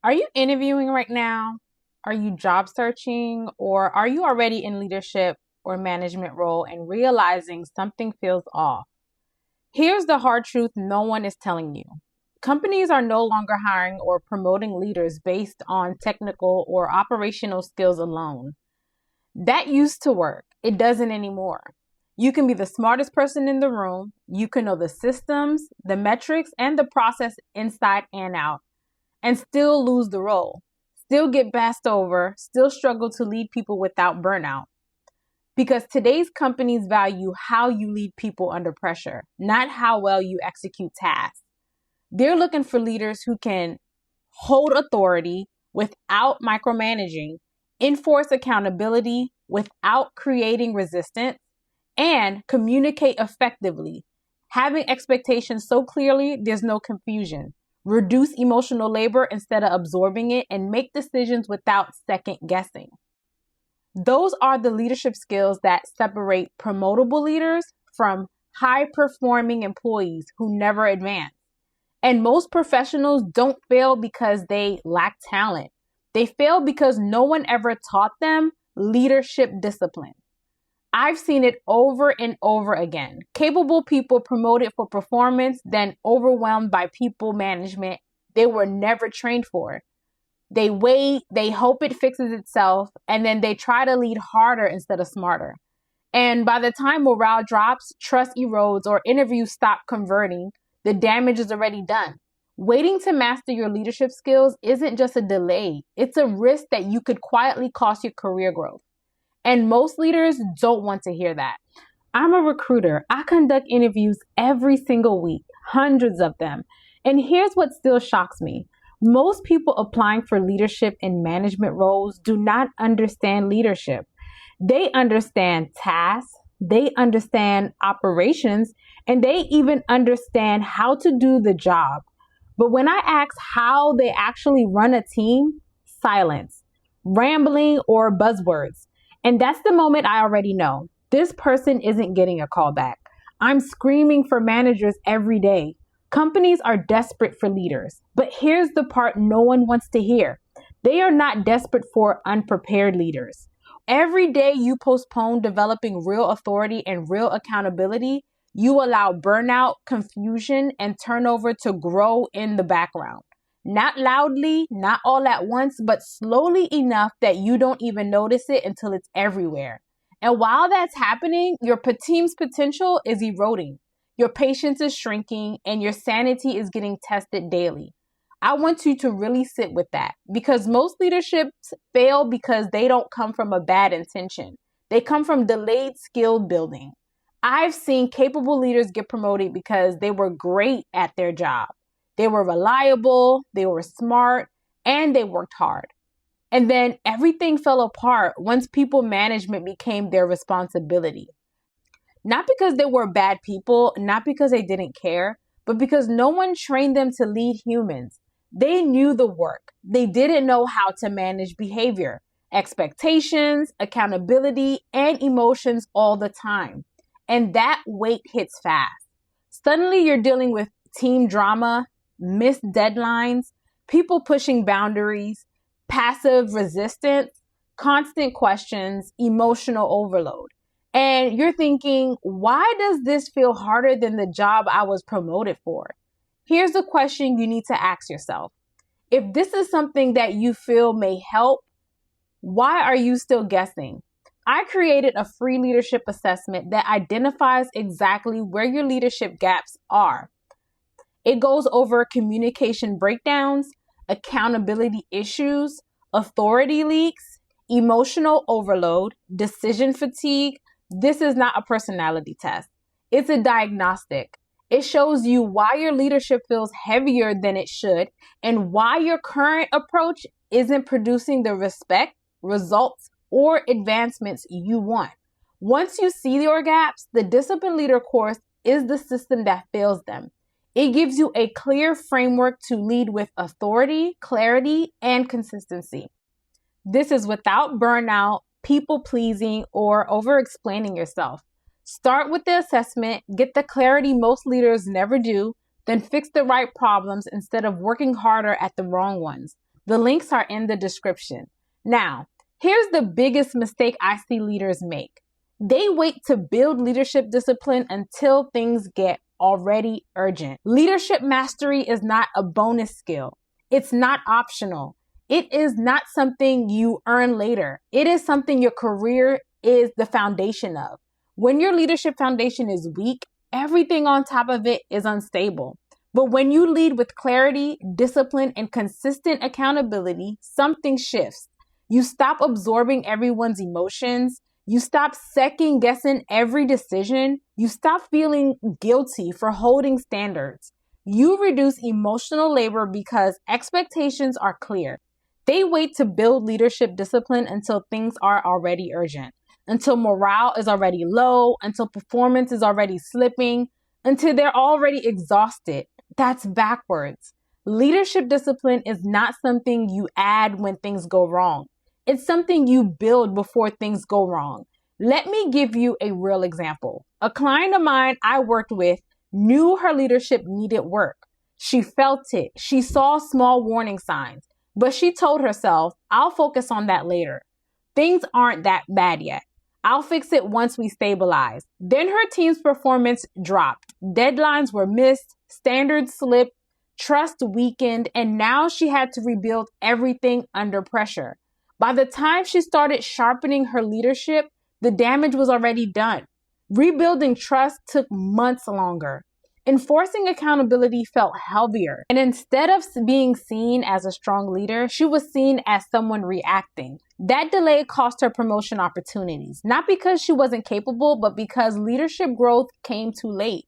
Are you interviewing right now? Are you job searching? Or are you already in leadership or management role and realizing something feels off? Here's the hard truth no one is telling you. Companies are no longer hiring or promoting leaders based on technical or operational skills alone. That used to work. It doesn't anymore. You can be the smartest person in the room. You can know the systems, the metrics, and the process inside and out, and still lose the role, still get passed over, still struggle to lead people without burnout. Because today's companies value how you lead people under pressure, not how well you execute tasks. They're looking for leaders who can hold authority without micromanaging, enforce accountability without creating resistance, and communicate effectively, having expectations so clearly there's no confusion. Reduce emotional labor instead of absorbing it, and make decisions without second guessing. Those are the leadership skills that separate promotable leaders from high performing employees who never advance. And most professionals don't fail because they lack talent. They fail because no one ever taught them leadership discipline. I've seen it over and over again. Capable people promoted for performance, then overwhelmed by people management they were never trained for. They wait, they hope it fixes itself, and then they try to lead harder instead of smarter. And by the time morale drops, trust erodes, or interviews stop converting, the damage is already done. Waiting to master your leadership skills isn't just a delay. It's a risk that you could quietly cost your career growth. And most leaders don't want to hear that. I'm a recruiter. I conduct interviews every single week, hundreds of them. And here's what still shocks me. Most people applying for leadership and management roles do not understand leadership. They understand tasks, they understand operations, and they even understand how to do the job. But when I ask how they actually run a team, silence, rambling, or buzzwords. And that's the moment I already know this person isn't getting a call back. I'm screaming for managers every day. Companies are desperate for leaders. But here's the part no one wants to hear. They are not desperate for unprepared leaders. Every day you postpone developing real authority and real accountability, you allow burnout, confusion, and turnover to grow in the background. Not loudly, not all at once, but slowly enough that you don't even notice it until it's everywhere. And while that's happening, your team's potential is eroding. Your patience is shrinking, and your sanity is getting tested daily. I want you to really sit with that, because most leaderships fail because they don't come from a bad intention. They come from delayed skill building. I've seen capable leaders get promoted because they were great at their job. They were reliable, they were smart, and they worked hard. And then everything fell apart once people management became their responsibility. Not because they were bad people, not because they didn't care, but because no one trained them to lead humans. They knew the work. They didn't know how to manage behavior, expectations, accountability, and emotions all the time. And that weight hits fast. Suddenly you're dealing with team drama, missed deadlines, people pushing boundaries, passive resistance, constant questions, emotional overload. And you're thinking, why does this feel harder than the job I was promoted for? Here's a question you need to ask yourself. If this is something that you feel may help, why are you still guessing? I created a free leadership assessment that identifies exactly where your leadership gaps are. It goes over communication breakdowns, accountability issues, authority leaks, emotional overload, decision fatigue. This is not a personality test. It's a diagnostic. It shows you why your leadership feels heavier than it should and why your current approach isn't producing the respect, results, or advancements you want. Once you see your gaps, the Discipline Leader course is the system that fills them. It gives you a clear framework to lead with authority, clarity, and consistency. This is without burnout, people pleasing, or over explaining yourself. Start with the assessment, get the clarity most leaders never do, then fix the right problems instead of working harder at the wrong ones. The links are in the description. Now, here's the biggest mistake I see leaders make. They wait to build leadership discipline until things get already urgent. Leadership mastery is not a bonus skill. It's not optional. It is not something you earn later. It is something your career is the foundation of. When your leadership foundation is weak, everything on top of it is unstable. But when you lead with clarity, discipline, and consistent accountability, something shifts. You stop absorbing everyone's emotions. You stop second guessing every decision. You stop feeling guilty for holding standards. You reduce emotional labor because expectations are clear. They wait to build leadership discipline until things are already urgent, until morale is already low, until performance is already slipping, until they're already exhausted. That's backwards. Leadership discipline is not something you add when things go wrong. It's something you build before things go wrong. Let me give you a real example. A client of mine I worked with knew her leadership needed work. She felt it. She saw small warning signs, but she told herself, I'll focus on that later. Things aren't that bad yet. I'll fix it once we stabilize. Then her team's performance dropped. Deadlines were missed, standards slipped, trust weakened, and now she had to rebuild everything under pressure. By the time she started sharpening her leadership, the damage was already done. Rebuilding trust took months longer. Enforcing accountability felt heavier. And instead of being seen as a strong leader, she was seen as someone reacting. That delay cost her promotion opportunities, not because she wasn't capable, but because leadership growth came too late.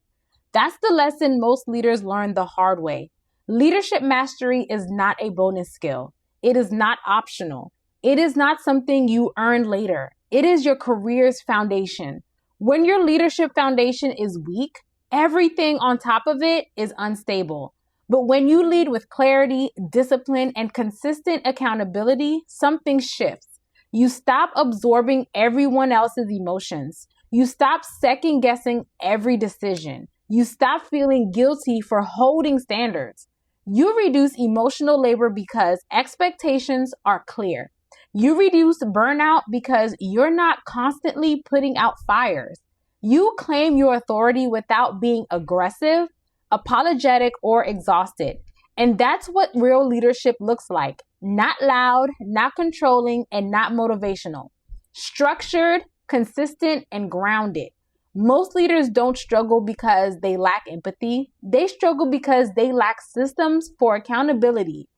That's the lesson most leaders learn the hard way. Leadership mastery is not a bonus skill. It is not optional. It is not something you earn later. It is your career's foundation. When your leadership foundation is weak, everything on top of it is unstable. But when you lead with clarity, discipline, and consistent accountability, something shifts. You stop absorbing everyone else's emotions. You stop second guessing every decision. You stop feeling guilty for holding standards. You reduce emotional labor because expectations are clear. You reduce burnout because you're not constantly putting out fires. You claim your authority without being aggressive, apologetic, or exhausted. And that's what real leadership looks like. Not loud, not controlling, and not motivational. Structured, consistent, and grounded. Most leaders don't struggle because they lack empathy. They struggle because they lack systems for accountability.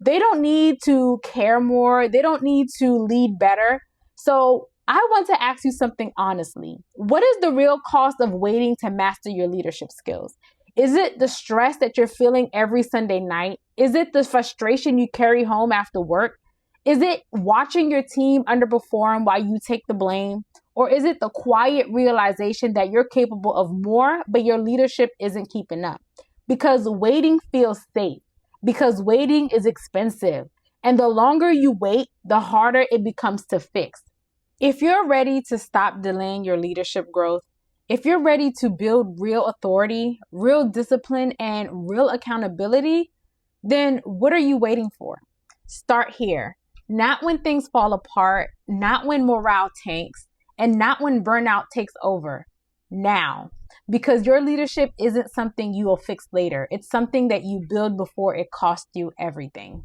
They don't need to care more. They don't need to lead better. So I want to ask you something honestly. What is the real cost of waiting to master your leadership skills? Is it the stress that you're feeling every Sunday night? Is it the frustration you carry home after work? Is it watching your team underperform while you take the blame? Or is it the quiet realization that you're capable of more, but your leadership isn't keeping up? Because waiting feels safe. Because waiting is expensive. And the longer you wait, the harder it becomes to fix. If you're ready to stop delaying your leadership growth, if you're ready to build real authority, real discipline, and real accountability, then what are you waiting for? Start here. Not when things fall apart, not when morale tanks, and not when burnout takes over. Now. Because your leadership isn't something you will fix later. It's something that you build before it costs you everything.